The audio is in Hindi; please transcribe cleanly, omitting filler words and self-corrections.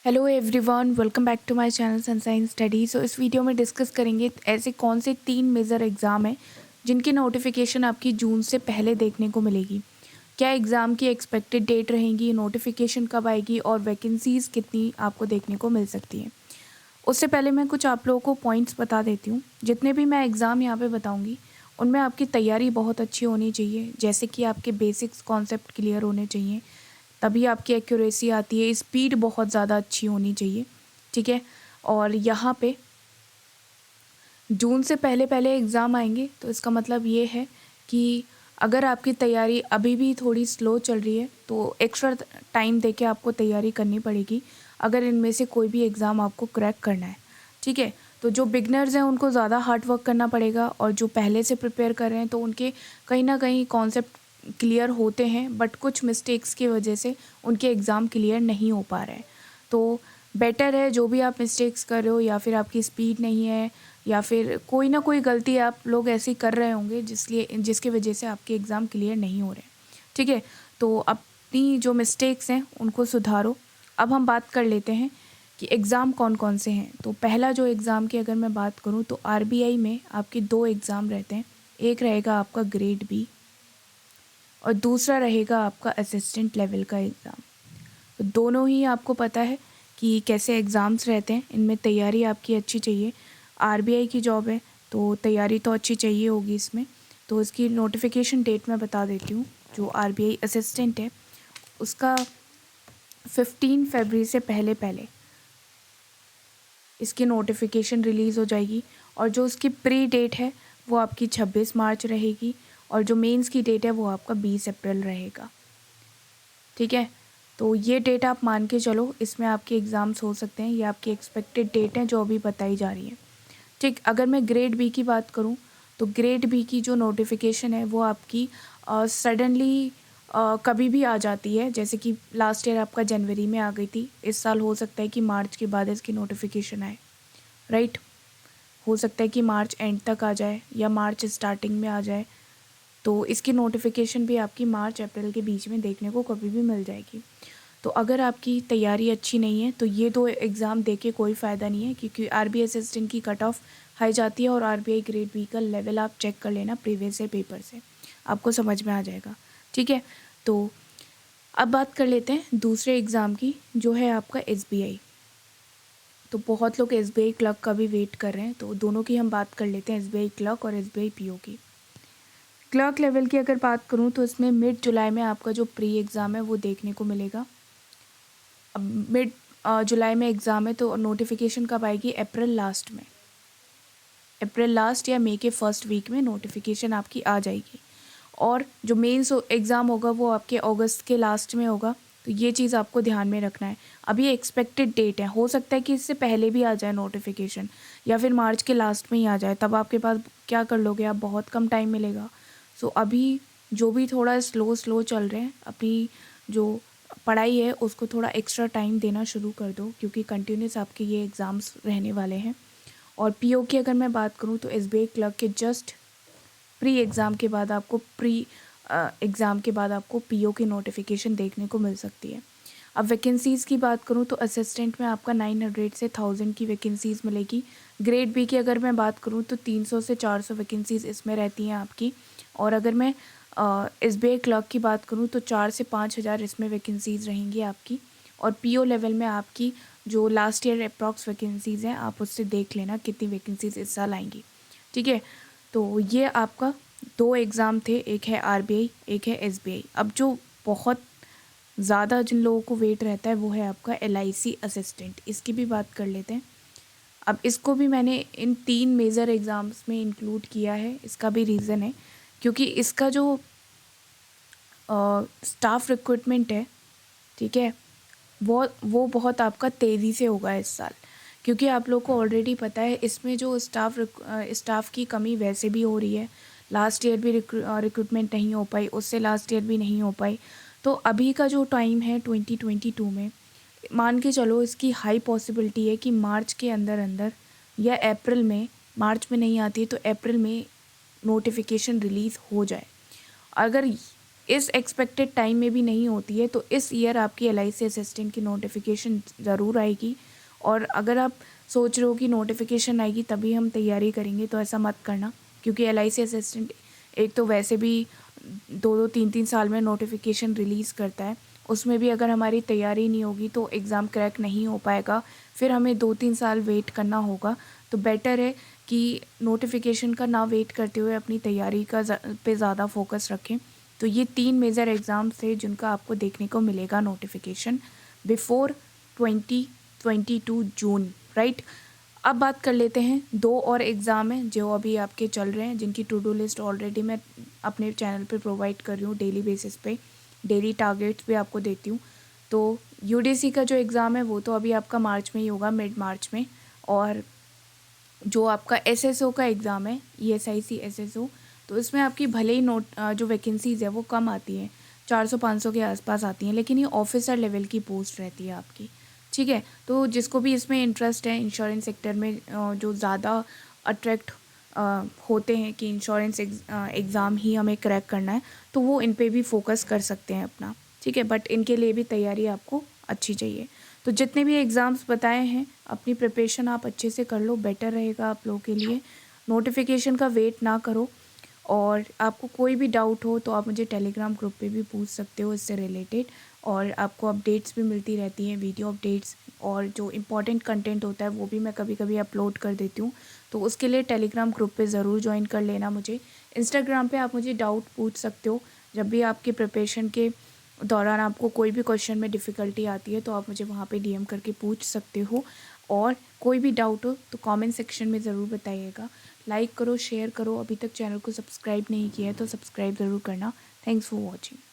Hello everyone, welcome back to my channel sunshine study. So इस वीडियो में डिस्कस करेंगे ऐसे कौन से 3 मेजर एग्ज़ाम हैं जिनकी नोटिफिकेशन आपकी जून से पहले देखने को मिलेगी। क्या एग्ज़ाम की एक्सपेक्टेड डेट रहेंगी, नोटिफिकेशन कब आएगी और वैकेंसीज़ कितनी आपको देखने को मिल सकती हैं। उससे पहले मैं कुछ आप लोगों को पॉइंट्स बता देती हूँ। जितने भी मैं एग्ज़ाम यहाँ पे बताऊँगी उनमें आपकी तैयारी बहुत अच्छी होनी चाहिए। जैसे कि आपके बेसिक्स कॉन्सेप्ट क्लियर होने चाहिए, तभी आपकी एक्यूरेसी आती है। स्पीड बहुत ज़्यादा अच्छी होनी चाहिए, ठीक है। और यहाँ पे जून से पहले पहले एग्ज़ाम आएंगे तो इसका मतलब ये है कि अगर आपकी तैयारी अभी भी थोड़ी स्लो चल रही है तो एक्स्ट्रा टाइम देके आपको तैयारी करनी पड़ेगी अगर इनमें से कोई भी एग्ज़ाम आपको क्रैक करना है, ठीक है। तो जो बिगनर्स हैं उनको ज़्यादा हार्ड वर्क करना पड़ेगा और जो पहले से प्रिपेयर कर रहे हैं तो उनके कहीं ना कहीं कॉन्सेप्ट क्लियर होते हैं, बट कुछ मिस्टेक्स की वजह से उनके एग्ज़ाम क्लियर नहीं हो पा रहे हैं। तो बेटर है जो भी आप मिस्टेक्स कर रहे हो या फिर आपकी स्पीड नहीं है या फिर कोई ना कोई गलती आप लोग ऐसी कर रहे होंगे जिसकी वजह से आपके एग्ज़ाम क्लियर नहीं हो रहे, ठीक है। तो अपनी जो मिस्टेक्स हैं उनको सुधारो। अब हम बात कर लेते हैं कि एग्ज़ाम कौन कौन से हैं। तो पहला जो एग्ज़ाम की अगर मैं बात करूं तो आरबीआई में आपके 2 एग्ज़ाम रहते हैं। एक रहेगा आपका ग्रेड बी और दूसरा रहेगा आपका असिस्टेंट लेवल का एग्ज़ाम। तो दोनों ही आपको पता है कि कैसे एग्ज़ाम्स रहते हैं। इनमें तैयारी आपकी अच्छी चाहिए। आरबीआई की जॉब है तो तैयारी तो अच्छी चाहिए होगी इसमें। तो इसकी नोटिफिकेशन डेट मैं बता देती हूँ। जो आरबीआई असिस्टेंट है उसका 15 फरवरी से पहले पहले इसकी नोटिफिकेशन रिलीज़ हो जाएगी और जो उसकी प्री डेट है वो आपकी 26 मार्च रहेगी और जो मेंस की डेट है वो आपका 20 अप्रैल रहेगा, ठीक है। तो ये डेट आप मान के चलो, इसमें आपके एग्ज़ाम्स हो सकते हैं। ये आपकी एक्सपेक्टेड डेट है जो अभी बताई जा रही है, ठीक। अगर मैं ग्रेड बी की बात करूँ तो ग्रेड बी की जो नोटिफिकेशन है वो आपकी सडनली कभी भी आ जाती है। जैसे कि लास्ट ईयर आपका जनवरी में आ गई थी, इस साल हो सकता है कि मार्च के बाद इसकी नोटिफिकेशन आए, राइट। हो सकता है कि मार्च एंड तक आ जाए या मार्च स्टार्टिंग में आ जाए। तो इसकी नोटिफिकेशन भी आपकी मार्च अप्रैल के बीच में देखने को कभी भी मिल जाएगी। तो अगर आपकी तैयारी अच्छी नहीं है तो ये 2 एग्ज़ाम दे के कोई फ़ायदा नहीं है, क्योंकि आरबीआई असिस्टेंट की कट ऑफ हाई जाती है और आरबीआई ग्रेड बी का लेवल आप चेक कर लेना प्रीवियस ईयर पेपर से, आपको समझ में आ जाएगा, ठीक है। तो अब बात कर लेते हैं दूसरे एग्ज़ाम की, जो है आपका एसबीआई। तो बहुत लोग एसबीआई क्लर्क का भी वेट कर रहे हैं, तो दोनों की हम बात कर लेते हैं, एसबीआई क्लर्क और एसबीआई पीओ की। क्लर्क लेवल की अगर बात करूं तो इसमें मिड जुलाई में आपका जो प्री एग्ज़ाम है वो देखने को मिलेगा। अब मिड जुलाई में एग्ज़ाम है तो नोटिफिकेशन कब आएगी? अप्रैल लास्ट में, अप्रैल लास्ट या मई के फर्स्ट वीक में नोटिफिकेशन आपकी आ जाएगी। और जो मेंस एग्ज़ाम होगा वो आपके अगस्त के लास्ट में होगा। तो ये चीज़ आपको ध्यान में रखना है। अभी एक्सपेक्टेड डेट है, हो सकता है कि इससे पहले भी आ जाए नोटिफिकेशन या फिर मार्च के लास्ट में ही आ जाए। तब आपके पास क्या कर लोगे आप, बहुत कम टाइम मिलेगा। सो अभी जो भी थोड़ा स्लो स्लो चल रहे हैं, अपनी जो पढ़ाई है उसको थोड़ा एक्स्ट्रा टाइम देना शुरू कर दो, क्योंकि कंटिन्यूस आपके ये एग्ज़ाम्स रहने वाले हैं। और पीओ की अगर मैं बात करूँ तो एसबीआई क्लर्क के जस्ट प्री एग्ज़ाम के बाद आपको एग्ज़ाम के बाद आपको पीओ की नोटिफिकेशन देखने को मिल सकती है। अब वैकेंसीज़ की बात करूँ तो असिस्टेंट में आपका 900 से 1000 की वैकेंसीज़ मिलेगी। ग्रेड बी की अगर मैं बात करूँ तो 300 से 400 वैकेंसीज़ इसमें रहती हैं आपकी। और अगर मैं एसबीआई क्लर्क की बात करूँ तो 4 से 5 हज़ार इसमें वैकेंसीज़ रहेंगी आपकी। और पीओ लेवल में आपकी जो लास्ट ईयर अप्रॉक्स वैकेंसीज़ हैं आप उससे देख लेना कितनी वैकेंसीज़ इस साल आएंगी, ठीक है। तो ये आपका 2 एग्ज़ाम थे, एक है आरबीआई, एक है एसबीआई। अब जो बहुत ज़्यादा जिन लोगों को वेट रहता है वो है आपका एलआईसी असिस्टेंट। इसकी भी बात कर लेते हैं। अब इसको भी मैंने इन 3 मेजर एग्ज़ाम्स में इंक्लूड किया है। इसका भी रीज़न है क्योंकि इसका जो स्टाफ रिक्रूटमेंट है, ठीक है, वो बहुत आपका तेज़ी से होगा इस साल। क्योंकि आप लोग को ऑलरेडी पता है इसमें जो स्टाफ की कमी वैसे भी हो रही है। लास्ट ईयर भी रिक्रूटमेंट नहीं हो पाई, उससे लास्ट ईयर भी नहीं हो पाई। तो अभी का जो टाइम है 2022 में, मान के चलो इसकी हाई पॉसिबिलिटी है कि मार्च के अंदर अंदर या अप्रैल में, मार्च में नहीं आती है तो अप्रैल में नोटिफिकेशन रिलीज़ हो जाए। अगर इस एक्सपेक्टेड टाइम में भी नहीं होती है, तो इस ईयर आपकी LIC असिस्टेंट की नोटिफिकेशन ज़रूर आएगी। और अगर आप सोच रहे हो कि नोटिफिकेशन आएगी तभी हम तैयारी करेंगे, तो ऐसा मत करना, क्योंकि LIC असिस्टेंट एक तो वैसे भी 2-2 3-3 साल में नोटिफिकेशन रिलीज़ करता है। उसमें भी अगर हमारी तैयारी नहीं होगी तो एग्ज़ाम क्रैक नहीं हो पाएगा, फिर हमें 2-3 साल वेट करना होगा। तो बेटर है कि नोटिफिकेशन का ना वेट करते हुए अपनी तैयारी का पे ज़्यादा फोकस रखें। तो ये 3 मेजर एग्ज़ाम्स थे जिनका आपको देखने को मिलेगा नोटिफिकेशन बिफोर 2022 जून, राइट। अब बात कर लेते हैं 2 और एग्ज़ाम हैं जो अभी आपके चल रहे हैं, जिनकी टू डू लिस्ट ऑलरेडी मैं अपने चैनल पे प्रोवाइड कर रही हूँ डेली बेसिस पे, डेली टारगेट्स भी आपको देती हूँ। तो UDC का जो एग्ज़ाम है वो तो अभी आपका मार्च में ही होगा, मिड मार्च में। और जो आपका SSO का एग्ज़ाम है, ESIC SSO, तो इसमें आपकी भले ही जो वैकेंसीज़ है वो कम आती हैं, 400-500 के आसपास आती हैं, लेकिन ये ऑफिसर लेवल की पोस्ट रहती है आपकी, ठीक है। तो जिसको भी इसमें इंटरेस्ट है इंश्योरेंस सेक्टर में, जो ज़्यादा अट्रैक्ट होते हैं कि इंश्योरेंस एग्ज़ाम ही हमें क्रैक करना है, तो वो इन पे भी फोकस कर सकते हैं अपना, ठीक है। बट इनके लिए भी तैयारी आपको अच्छी चाहिए। तो जितने भी एग्ज़ाम्स बताए हैं अपनी प्रिपरेशन आप अच्छे से कर लो, बेटर रहेगा आप लोगों के लिए। नोटिफिकेशन का वेट ना करो, और आपको कोई भी डाउट हो तो आप मुझे टेलीग्राम ग्रुप पे भी पूछ सकते हो इससे रिलेटेड। और आपको अपडेट्स भी मिलती रहती हैं, वीडियो अपडेट्स, और जो इम्पोर्टेंट कंटेंट होता है वो भी मैं कभी कभी अपलोड कर देती हूँ। तो उसके लिए टेलीग्राम ग्रुप पे ज़रूर ज्वाइन कर लेना मुझे। इंस्टाग्राम पे आप मुझे डाउट पूछ सकते हो, जब भी आपके प्रिपरेशन के दौरान आपको कोई भी क्वेश्चन में डिफ़िकल्टी आती है तो आप मुझे वहाँ पे DM करके पूछ सकते हो। और कोई भी डाउट हो तो कमेंट सेक्शन में ज़रूर बताइएगा। लाइक करो, शेयर करो, अभी तक चैनल को सब्सक्राइब नहीं किया है तो सब्सक्राइब ज़रूर करना। Thanks for watching.